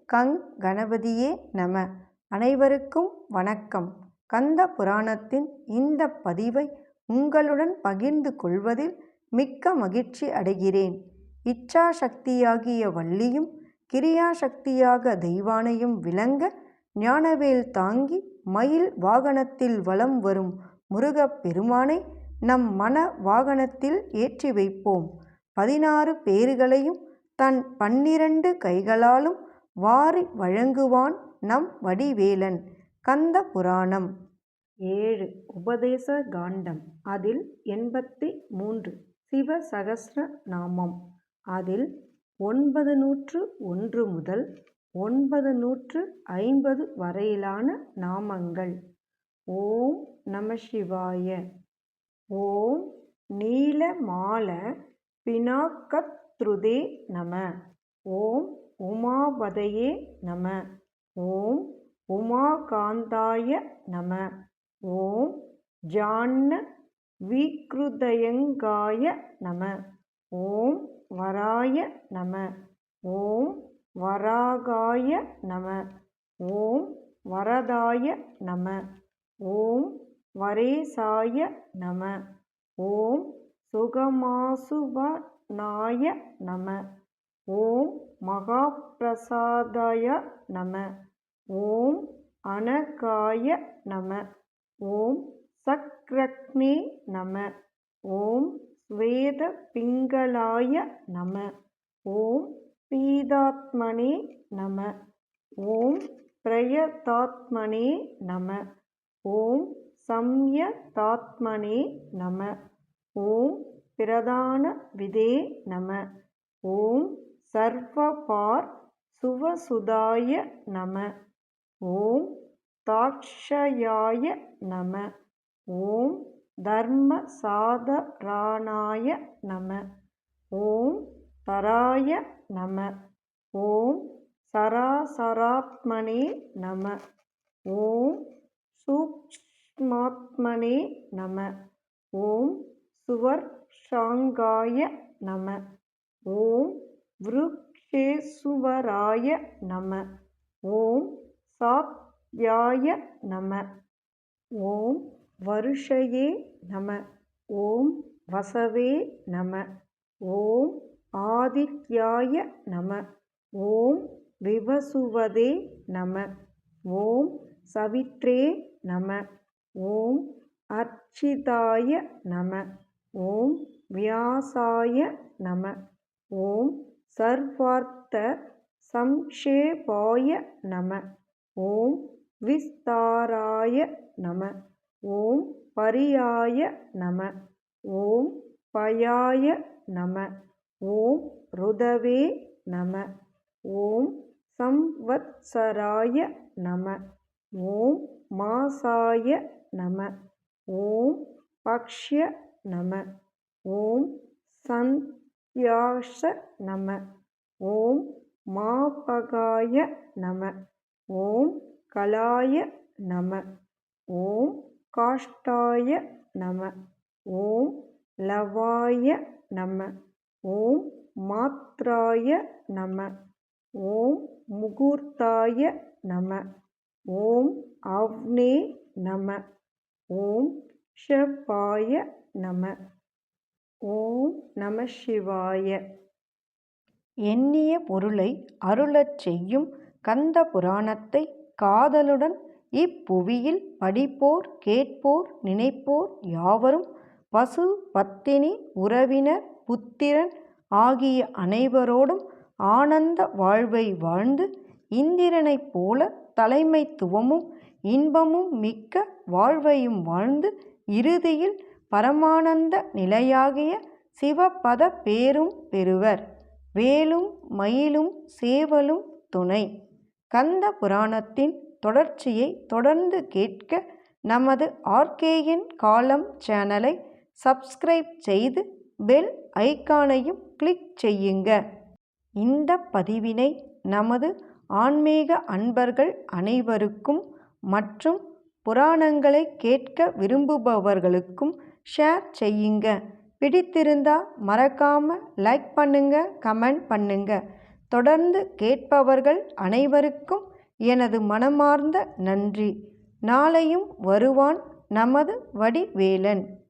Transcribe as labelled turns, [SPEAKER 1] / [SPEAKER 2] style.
[SPEAKER 1] கங் கணபதியே நம. அனைவருக்கும் வணக்கம். கந்த புராணத்தின் இந்த பதிவை உங்களுடன் பகிர்ந்து கொள்வதில் மிக்க மகிழ்ச்சி அடைகிறேன். இச்சாசக்தியாகிய வள்ளியும் கிரியாசக்தியாக தெய்வானையும் விளங்க ஞானவேல் தாங்கி மயில் வாகனத்தில் வலம் வரும் முருகப் பெருமானை நம் மன வாகனத்தில் ஏற்றி வைப்போம். 16 பேறுகளையும் தன் 12 கைகளாலும் வாரி வழங்குவான் நம் வடிவேலன். கந்த புராணம் 7 உபதேச காண்டம். அதில் 83 சிவசகஸ்ர நாமம். அதில் 901 முதல் 950 வரையிலான நாமங்கள். ஓம் நம சிவாய. ஓம் நீலமால பினாகத்ருதே நம. ஓம் உமாபதயே நம. ஓம் உமாகாந்தாய நம. ஓம் ஜான்ன விக்ருதயங்காய நம. ஓம் வராய நம. ஓம் வராகாய நம. ஓம் வரதாய நம. ஓம் வரேசாய நம. ஓம் சுகமாசுவனாய நம. ஓம் மகாப்ரசாதாய நம. ஓம் அனகாய நம. ஓம் சக்ரக்னே நம. ஓம் ஸ்வேத பிங்களாய நம. ஓம் பீதாத்மனே நம. ஓம் பிரயதாத்மனே நம. ஓம் சம்யதாத்மனே நம. ஓம் பிரதான விதே நம. ஓம் சர்வபார் சுவசுதாய நம. ஓம் தாக்ஷயாய நம. ஓம் தர்ம சாதராணாய நம. ஓம் தராய நம. ஓம் சராசராத்மனே நம. ஓம் சூக்ஷ்மாத்மனே நம. ஓம் சுவர்ஷாங்காய நம. ஓம் விருக்ஷேசுவராய நம. ஓம் சாத்யாய நம. ஓம் வருஷயே நம. ஓம் வசவே நம. ஓம் ஆதித்யாய நம. ஓம் விவசுவதே நம. ஓம் சவித்ரே நம. ஓம் அர்ச்சிதாய நம. ஓம் வியாசாய நம. ஓம் சர்வார்த்த சம்க்ஷேபாய நம. ஓம் விஸ்தாராய நம. ஓம் பரியாய நம. ஓம் பயாய நம. ஓம் ருதவே நம. ஓம் சம்வத்சராய நம. ஓம் மாசாய நம. ஓம் பக்ஷ்ய நம. ஓம் சந்த்யாஷ நம. ஓம் மாபகாய நம. ஓம் கலாய நம. ஓம் காஷ்டாய நம. ஓம் லவாய நம. ஓம் மாத்ராய நம. ஓம் முகூர்த்தாய நம. ஓம் ஆவ்னே நம. ஓம் ஷபாய நம. ஓம் நம சிவாய. எண்ணிய பொருளை அருளச் செய்யும் கந்த புராணத்தை காதலுடன் இப்புவியில் படிப்போர் கேட்போர் நினைப்போர் யாவரும் பசு பத்தினி உறவினர் புத்திரன் ஆகிய அனைவரோடும் ஆனந்த வாழ்வை வாழ்ந்து இந்திரனைப் போல தலைமைத்துவமும் இன்பமும் மிக்க வாழ்வையும் வாழ்ந்து இறுதியில் பரமானந்த நிலையாகிய சிவபத பேரும் பெறுவர். வேலும் மயிலும் சேவலும் துணை. கந்த புராணத்தின் தொடர்ச்சியை தொடர்ந்து கேட்க நமது ஆர்கேஎன் காலம் சேனலை சப்ஸ்கிரைப் செய்து பெல் ஐகானையும் கிளிக் செய்யுங்க. இந்த பதிவினை நமது ஆன்மீக அன்பர்கள் அனைவருக்கும் மற்றும் புராணங்களை கேட்க விரும்புபவர்களுக்கும் ஷேர் செய்யுங்க. பிடித்திருந்தா மறக்காம லைக் பண்ணுங்க, கமெண்ட் பண்ணுங்க. தொடர்ந்து கேட்பவர்கள் அனைவருக்கும் எனது மனமார்ந்த நன்றி. நாளையும் வருவான் நமது வடிவேலன்.